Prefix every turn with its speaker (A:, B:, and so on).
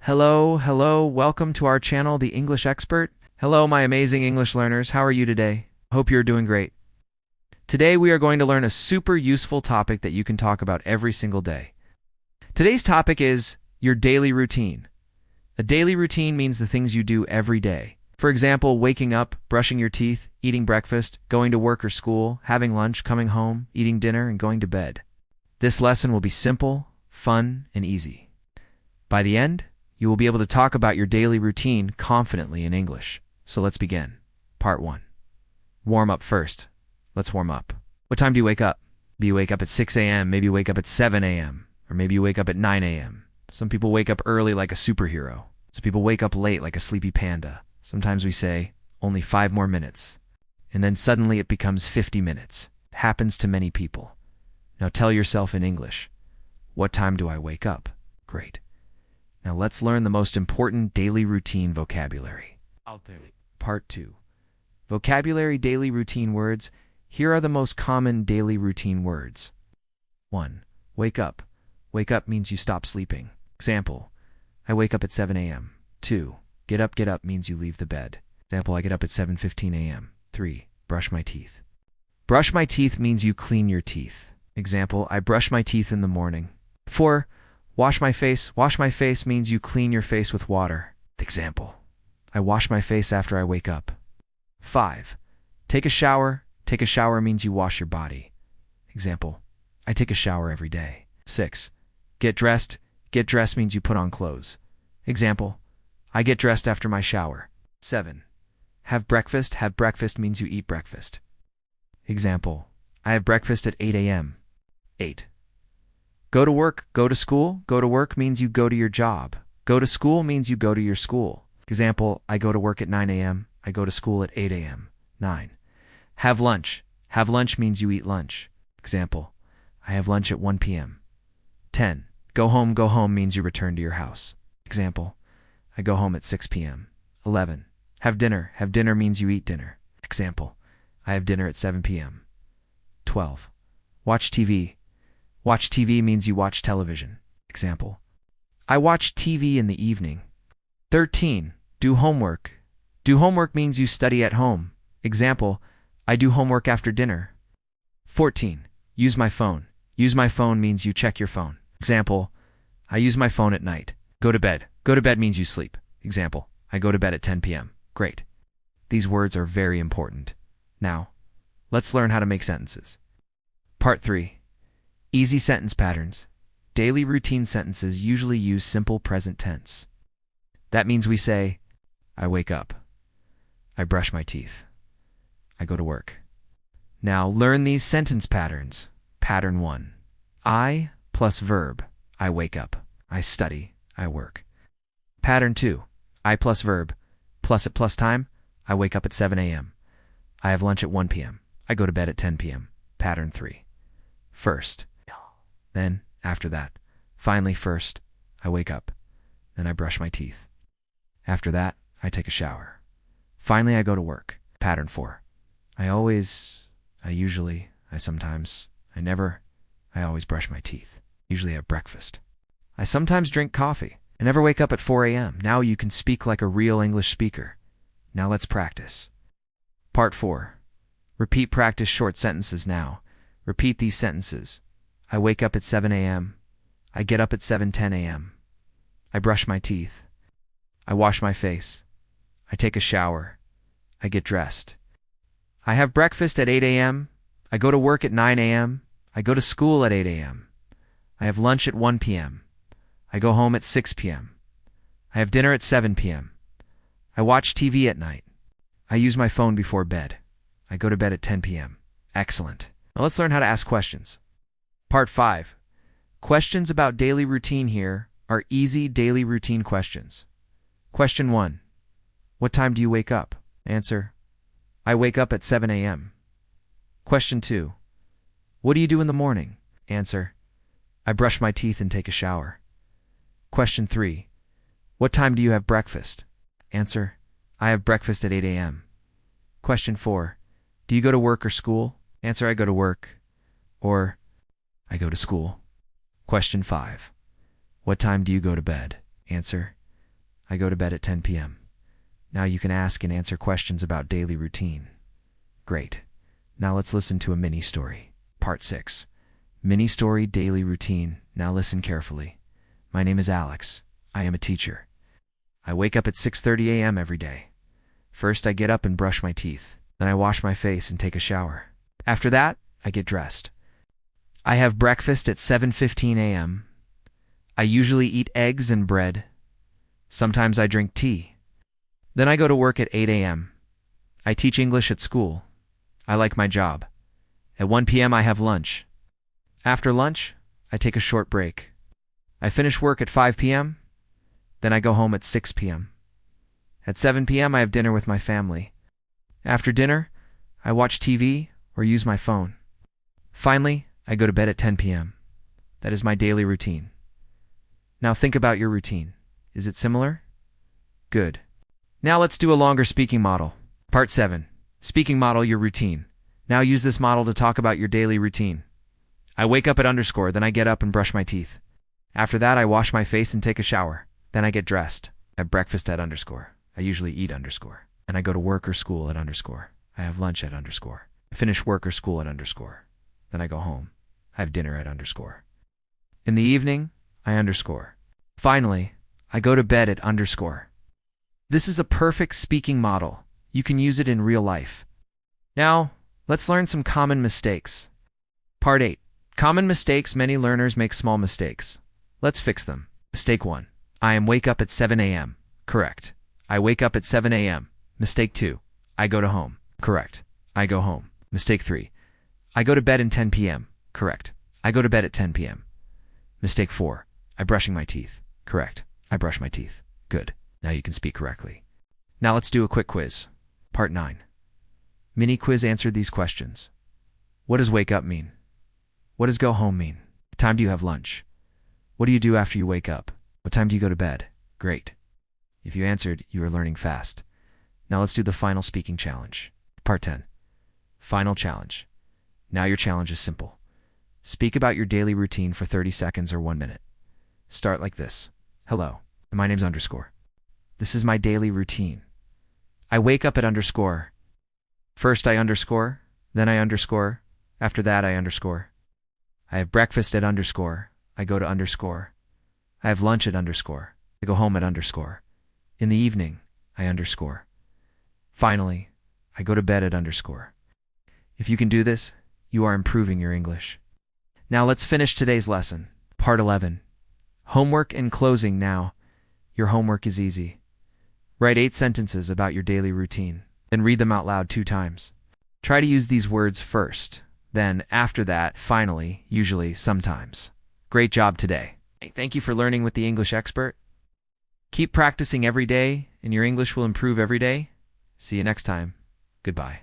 A: Hello, welcome to our channel, The English Expert. Hello, my amazing English learners. How are you today? Hope you're doing great. Today we are going to learn a super useful topic that you can talk about every single day. Today's topic is your daily routine. A daily routine means the things you do every day. For example, waking up, brushing your teeth, eating breakfast, going to work or school, having lunch, coming home, eating dinner, and going to bed. This lesson will be simple, fun, and easy. By the end, you will be able to talk about your daily routine confidently in English. So let's begin. Part 1. Warm up first. Let's warm up. What time do you wake up? Maybe you wake up at 6 a.m., maybe you wake up at 7 a.m., or maybe you wake up at 9 a.m. Some people wake up early like a superhero. Some people wake up late like a sleepy panda. Sometimes we say, only 5 more minutes. And then suddenly it becomes 50 minutes. It happens to many people. Now tell yourself in English, what time do I wake up? Great. Now let's learn the most important daily routine vocabulary. Part 2. Vocabulary daily routine words. Here are the most common daily routine words. 1. Wake up. Wake up means you stop sleeping. Example, I wake up at 7 a.m. 2. Get up means you leave the bed. Example, I get up at 7:15 a.m. 3. Brush my teeth. Brush my teeth means you clean your teeth. Example, I brush my teeth in the morning. 4. Wash my face. Wash my face means you clean your face with water. Example, I wash my face after I wake up. 5. Take a shower. Take a shower means you wash your body. Example, I take a shower every day. 6. Get dressed. Get dressed means you put on clothes. Example, I get dressed after my shower. 7. Have breakfast. Have breakfast means you eat breakfast. Example, I have breakfast at 8 a.m. 8. Go to work. Go to school. Go to work means you go to your job. Go to school means you go to your school. Example, I go to work at 9 a.m. I go to school at 8 a.m. 9. Have lunch. Have lunch means you eat lunch. Example, I have lunch at 1 p.m. 10. Go home. Go home means you return to your house. Example, I go home at 6 p.m. 11. Have dinner. Have dinner means you eat dinner. Example, I have dinner at 7 p.m. 12. Watch TV. Watch TV means you watch television. Example, I watch TV in the evening. 13. Do homework. Do homework means you study at home. Example, I do homework after dinner. 14. Use my phone. Use my phone means you check your phone. Example, I use my phone at night. Go to bed. Go to bed means you sleep. Example, I go to bed at 10 p.m. Great. These words are very important. Now, let's learn how to make sentences. Part 3. Easy sentence patterns. Daily routine sentences usually use simple present tense. That means we say, I wake up. I brush my teeth. I go to work. Now learn these sentence patterns. Pattern 1. I plus verb. I wake up. I study. I work. Pattern 2. I plus verb. Plus at plus time. I wake up at 7 a.m. I have lunch at 1 p.m. I go to bed at 10 p.m. Pattern 3. First. Then, after that. Finally, first, I wake up. Then I brush my teeth. After that, I take a shower. Finally, I go to work. Pattern 4. I usually, I sometimes, I never, I always brush my teeth. Usually have breakfast. I sometimes drink coffee. I never wake up at 4 a.m. Now you can speak like a real English speaker. Now let's practice. Part 4. Repeat practice short sentences now. Repeat these sentences. I wake up at 7 a.m. I get up at 7:10 a.m. I brush my teeth. I wash my face. I take a shower. I get dressed. I have breakfast at 8 a.m. I go to work at 9 a.m. I go to school at 8 a.m. I have lunch at 1 p.m. I go home at 6 p.m. I have dinner at 7 p.m. I watch TV at night. I use my phone before bed. I go to bed at 10 p.m. Excellent. Now let's learn how to ask questions. Part 5. Questions about daily routine here are easy daily routine questions. Question 1. What time do you wake up? Answer, I wake up at 7 a.m. Question 2. What do you do in the morning? Answer, I brush my teeth and take a shower. Question 3. What time do you have breakfast? Answer, I have breakfast at 8 a.m. Question 4. Do you go to work or school? Answer, I go to work. Or, I go to school. Question 5. What time do you go to bed? Answer, I go to bed at 10 p.m. Now you can ask and answer questions about daily routine. Great. Now let's listen to a mini story. Part 6. Mini story daily routine. Now listen carefully. My name is Alex. I am a teacher. I wake up at 6:30 a.m. every day. First, I get up and brush my teeth. Then I wash my face and take a shower. After that, I get dressed. I have breakfast at 7:15 a.m. I usually eat eggs and bread. Sometimes I drink tea. Then I go to work at 8 a.m. I teach English at school. I like my job. At 1 p.m. I have lunch. After lunch, I take a short break. I finish work at 5 p.m. Then I go home at 6 p.m. At 7 p.m. I have dinner with my family. After dinner, I watch TV or use my phone. Finally, I go to bed at 10 p.m. That is my daily routine. Now think about your routine. Is it similar? Good. Now let's do a longer speaking model. Part 7. Speaking model your routine. Now use this model to talk about your daily routine. I wake up at underscore, then I get up and brush my teeth. After that, I wash my face and take a shower. Then I get dressed. I have breakfast at underscore. I usually eat underscore. And I go to work or school at underscore. I have lunch at underscore. I finish work or school at underscore. Then I go home. I have dinner at underscore. In the evening, I underscore. Finally, I go to bed at underscore. This is a perfect speaking model. You can use it in real life. Now, let's learn some common mistakes. Part 8. Common mistakes. Many learners make small mistakes. Let's fix them. Mistake 1. I am wake up at 7 a.m. Correct. I wake up at 7 a.m. Mistake 2. I go to home. Correct. I go home. Mistake 3. I go to bed at 10 p.m. Correct. I go to bed at 10 p.m. Mistake 4. I brushing my teeth. Correct. I brush my teeth. Good. Now you can speak correctly. Now let's do a quick quiz. Part 9. Mini quiz. Answer these questions. What does wake up mean? What does go home mean? What time do you have lunch? What do you do after you wake up? What time do you go to bed? Great. If you answered, you are learning fast. Now let's do the final speaking challenge. Part 10. Final challenge. Now your challenge is simple. Speak about your daily routine for 30 seconds or 1 minute. Start like this. Hello, my name's underscore. This is my daily routine. I wake up at underscore. First I underscore, then I underscore. After that I underscore. I have breakfast at underscore. I go to underscore. I have lunch at underscore. I go home at underscore. In the evening, I underscore. Finally, I go to bed at underscore. If you can do this, you are improving your English. Now let's finish today's lesson. Part 11. Homework in closing. Now, your homework is easy. Write 8 sentences about your daily routine, then read them out loud 2 times. Try to use these words first, then after that, finally, usually, sometimes. Great job today. Thank you for learning with the English expert. Keep practicing every day, and your English will improve every day. See you next time. Goodbye.